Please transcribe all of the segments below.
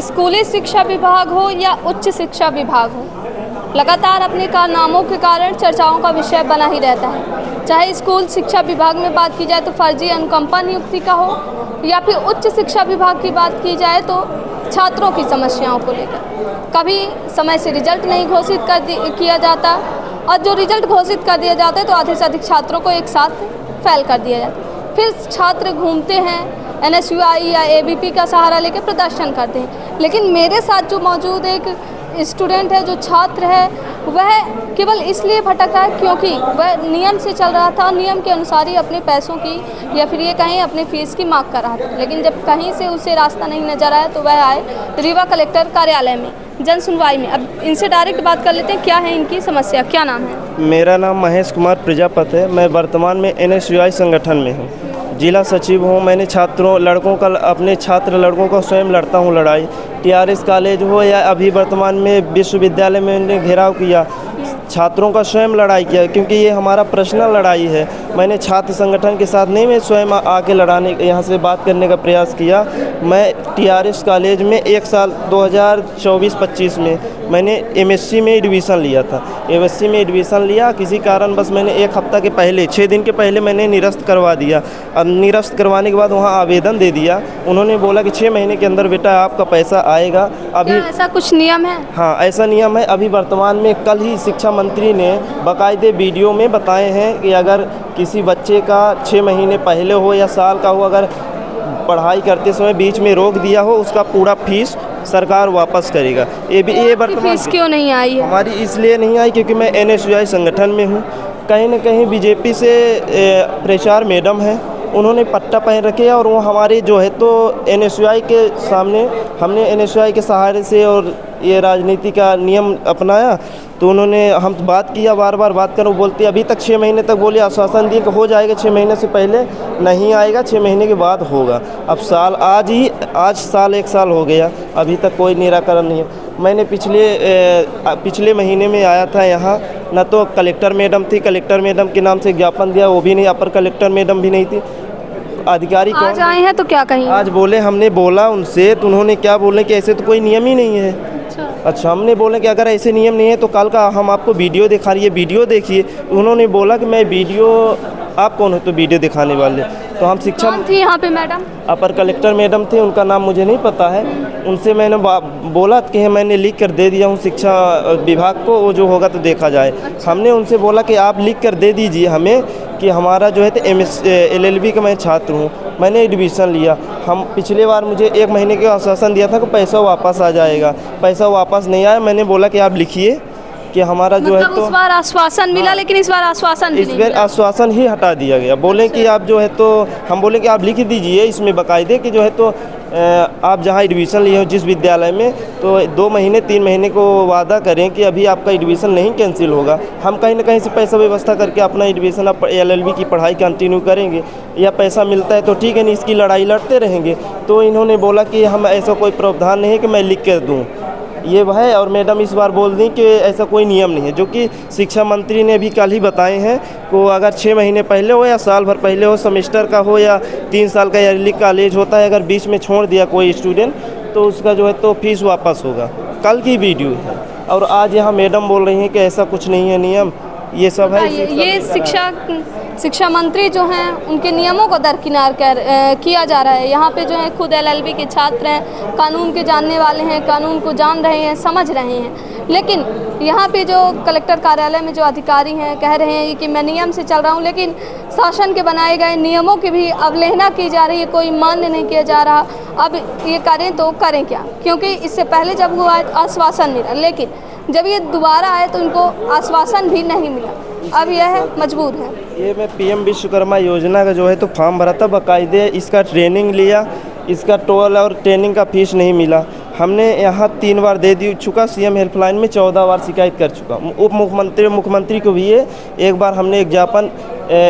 स्कूली शिक्षा विभाग हो या उच्च शिक्षा विभाग हो, लगातार अपने कारनामों के कारण चर्चाओं का विषय बना ही रहता है। चाहे स्कूल शिक्षा विभाग में बात की जाए तो फर्जी अनुकंपा नियुक्ति का हो, या फिर उच्च शिक्षा विभाग की बात की जाए तो छात्रों की समस्याओं को लेकर कभी समय से रिजल्ट नहीं घोषित किया जाता, और जो रिजल्ट घोषित कर दिया जाता है तो अधिक से अधिक छात्रों को एक साथ फेल कर दिया जाता है। फिर छात्र घूमते हैं, NSUI या ABP का सहारा लेकर प्रदर्शन करते हैं। लेकिन मेरे साथ जो मौजूद एक स्टूडेंट है, जो छात्र है, वह केवल इसलिए भटक रहा है क्योंकि वह नियम से चल रहा था और नियम के अनुसार ही अपने पैसों की या फिर ये कहें अपने फीस की मांग कर रहा था। लेकिन जब कहीं से उसे रास्ता नहीं नजर आया तो वह आए रीवा कलेक्टर कार्यालय में जन सुनवाई में। अब इनसे डायरेक्ट बात कर लेते हैं, क्या है इनकी समस्या, क्या नाम है? मेरा नाम महेश कुमार प्रजापति है। मैं वर्तमान में NSUI संगठन में हूँ, जिला सचिव हूँ। मैंने अपने छात्र लड़कों का स्वयं लड़ता हूँ लड़ाई। TRS कॉलेज हो या अभी वर्तमान में विश्वविद्यालय में मैंने घेराव किया, छात्रों का स्वयं लड़ाई किया, क्योंकि ये हमारा पर्सनल लड़ाई है। मैंने छात्र संगठन के साथ नहीं, मैं स्वयं आके लड़ाने यहाँ से बात करने का प्रयास किया। मैं TRS कॉलेज में एक साल 2024-25 में मैंने MSc में एडमिशन लिया था। MSc में एडमिशन लिया, किसी कारण बस मैंने एक हफ्ता के पहले 6 दिन के पहले मैंने निरस्त करवा दिया। अब निरस्त करवाने के बाद वहाँ आवेदन दे दिया। उन्होंने बोला कि 6 महीने के अंदर बेटा आपका पैसा आएगा। अभी ऐसा कुछ नियम है? हाँ, ऐसा नियम है। अभी वर्तमान में कल ही शिक्षा मंत्री ने बाकायदे वीडियो में बताए हैं कि अगर किसी बच्चे का 6 महीने पहले हो या साल का हो, अगर पढ़ाई करते समय बीच में रोक दिया हो, उसका पूरा फीस सरकार वापस करेगा। ये वर्तमान फीस क्यों नहीं आई है? हमारी इसलिए नहीं आई क्योंकि मैं NSUI संगठन में हूँ। कहीं न कहीं BJP से प्रचार मैडम है, उन्होंने पट्टा पहन रखे और वो हमारे जो है तो NSUI के सामने, हमने NSUI के सहारे से और ये राजनीति का नियम अपनाया, तो उन्होंने हम बात किया, बार बार बात करो, बोलते अभी तक 6 महीने तक बोले आश्वासन दिए कि हो जाएगा, 6 महीने से पहले नहीं आएगा, 6 महीने के बाद होगा। अब आज 1 साल हो गया, अभी तक कोई निराकरण नहीं है। मैंने पिछले महीने में आया था यहाँ, न तो कलेक्टर मैडम थी, कलेक्टर मैडम के नाम से ज्ञापन दिया, वो भी नहीं, अपर कलेक्टर मैडम भी नहीं थी। अधिकारी आज आए हैं तो क्या कहीं? आज बोले, हमने बोला उनसे तो उन्होंने क्या बोले कि ऐसे तो कोई नियम ही नहीं है। अच्छा, हमने बोला कि अगर ऐसे नियम नहीं है तो कल का हम आपको वीडियो दिखा रही है, वीडियो देखिए। उन्होंने बोला कि मैं वीडियो, आप कौन हो तो वीडियो दिखाने वाले? तो हम शिक्षा थी यहाँ पे मैडम, अपर कलेक्टर मैडम थे, उनका नाम मुझे नहीं पता है। उनसे मैंने बोला कि मैंने लिख कर दे दिया हूँ शिक्षा विभाग को, वो जो होगा तो देखा जाए। हमने उनसे बोला कि आप लिख कर दे दीजिए हमें कि हमारा जो है तो LLB का मैं छात्र हूँ, मैंने एडमिशन लिया। हम पिछले बार मुझे 1 महीने का आश्वासन दिया था कि पैसा वापस आ जाएगा, पैसा वापस नहीं आया। मैंने बोला कि आप लिखिए कि हमारा जो है तो उस बार आश्वासन मिला, लेकिन इस बार आश्वासन भी नहीं मिला। आश्वासन ही हटा दिया गया। बोले कि आप जो है तो, हम बोले कि आप लिख दीजिए इसमें बाकायदे कि जो है तो आप जहाँ एडमिशन लिए हो जिस विद्यालय में, तो 2 महीने 3 महीने को वादा करें कि अभी आपका एडमिशन नहीं कैंसिल होगा। हम कहीं ना कहीं से पैसा व्यवस्था करके अपना एडमिशन LLB की पढ़ाई कंटिन्यू करेंगे, या पैसा मिलता है तो ठीक है, नहीं इसकी लड़ाई लड़ते रहेंगे। तो इन्होंने बोला कि हम ऐसा कोई प्रावधान नहीं है कि मैं लिख कर दूँ, ये है। और मैडम इस बार बोल दी कि ऐसा कोई नियम नहीं है, जो कि शिक्षा मंत्री ने भी कल ही बताए हैं को अगर 6 महीने पहले हो या साल भर पहले हो, सेमेस्टर का हो या 3 साल का ईयरली कॉलेज होता है, अगर बीच में छोड़ दिया कोई स्टूडेंट तो उसका जो है तो फीस वापस होगा। कल की वीडियो है। और आज यहाँ मैडम बोल रही हैं कि ऐसा कुछ नहीं है नियम, ये सब है। ये शिक्षा मंत्री जो हैं उनके नियमों को दरकिनार किया जा रहा है। यहाँ पे जो है खुद LLB के छात्र हैं, कानून के जानने वाले हैं, कानून को जान रहे हैं, समझ रहे हैं। लेकिन यहाँ पे जो कलेक्टर कार्यालय में जो अधिकारी हैं कह रहे हैं कि मैं नियम से चल रहा हूँ, लेकिन शासन के बनाए गए नियमों की भी अवहेलना की जा रही है, कोई मान्य नहीं किया जा रहा। अब ये करें तो करें क्या, क्योंकि इससे पहले जब हुआ आश्वासन मिला, लेकिन जब ये दोबारा आए तो इनको आश्वासन भी नहीं मिला। अब यह मजबूर है। ये मैं PM विश्वकर्मा योजना का जो है तो फॉर्म भरा था, बाकायदे इसका ट्रेनिंग लिया, इसका टोल और ट्रेनिंग का फीस नहीं मिला। हमने यहाँ 3 बार दे दी चुका, CM हेल्पलाइन में 14 बार शिकायत कर चुका। उप मुख्यमंत्री को भी ये एक बार हमने एक ज्ञापन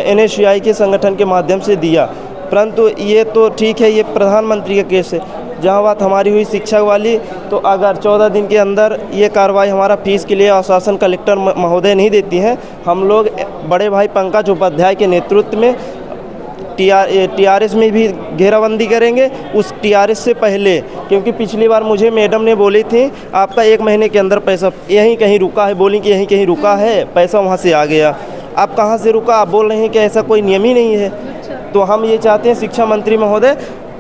NSUI के संगठन के माध्यम से दिया, परंतु ये तो ठीक है, ये प्रधानमंत्री का केस है। जहाँ बात हमारी हुई शिक्षा वाली, तो अगर 14 दिन के अंदर ये कार्रवाई हमारा फीस के लिए आश्वासन कलेक्टर महोदय नहीं देती हैं, हम लोग बड़े भाई पंकज उपाध्याय के नेतृत्व में टीआरएस में भी घेराबंदी करेंगे, उस टीआरएस से पहले, क्योंकि पिछली बार मुझे मैडम ने बोली थी आपका 1 महीने के अंदर पैसा यहीं कहीं रुका है, बोली कि यहीं कहीं रुका है, पैसा वहाँ से आ गया। आप कहाँ से रुका? आप बोल रहे हैं कि ऐसा कोई नियम ही नहीं है। तो हम ये चाहते हैं, शिक्षा मंत्री महोदय,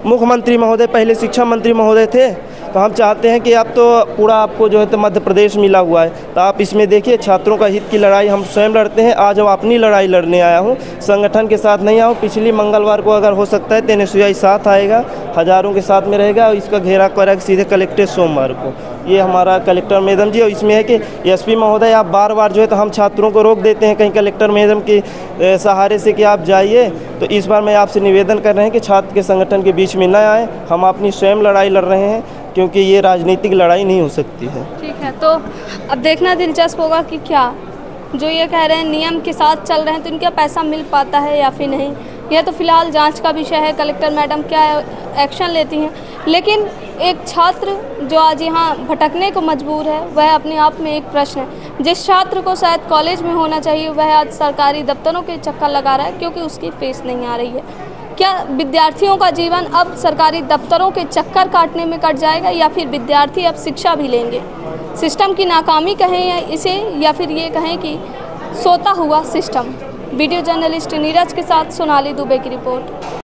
मुख्यमंत्री महोदय पहले शिक्षा मंत्री महोदय थे, तो हम चाहते हैं कि आप तो पूरा आपको जो है तो मध्य प्रदेश मिला हुआ है, तो आप इसमें देखिए छात्रों का हित की लड़ाई हम स्वयं लड़ते हैं। आज हम अपनी लड़ाई लड़ने आया हूँ, संगठन के साथ नहीं आया हूँ। पिछली मंगलवार को अगर हो सकता है तेनेसुयाई साथ आएगा, हज़ारों के साथ में रहेगा, और इसका घेरा करेगा सीधे कलेक्ट्रेट सोमवार को। ये हमारा कलेक्टर मैडम जी, और इसमें है कि एसपी महोदय आप बार बार जो है तो हम छात्रों को रोक देते हैं कहीं कलेक्टर मैडम के सहारे से कि आप जाइए। तो इस बार मैं आपसे निवेदन कर रहे हैं कि छात्र के संगठन के बीच में न आए, हम अपनी स्वयं लड़ाई लड़ रहे हैं, क्योंकि ये राजनीतिक लड़ाई नहीं हो सकती है। ठीक है, तो अब देखना दिलचस्प होगा कि क्या जो ये कह रहे हैं नियम के साथ चल रहे हैं तो इनका पैसा मिल पाता है या फिर नहीं, यह तो फिलहाल जांच का विषय है। कलेक्टर मैडम क्या एक्शन लेती हैं, लेकिन एक छात्र जो आज यहाँ भटकने को मजबूर है वह अपने आप में एक प्रश्न है। जिस छात्र को शायद कॉलेज में होना चाहिए वह आज सरकारी दफ्तरों के चक्कर लगा रहा है क्योंकि उसकी फीस नहीं आ रही है। क्या विद्यार्थियों का जीवन अब सरकारी दफ्तरों के चक्कर काटने में कट जाएगा, या फिर विद्यार्थी अब शिक्षा भी लेंगे? सिस्टम की नाकामी कहें इसे, या फिर ये कहें कि सोता हुआ सिस्टम। वीडियो जर्नलिस्ट नीरज के साथ सोनाली दुबे की रिपोर्ट।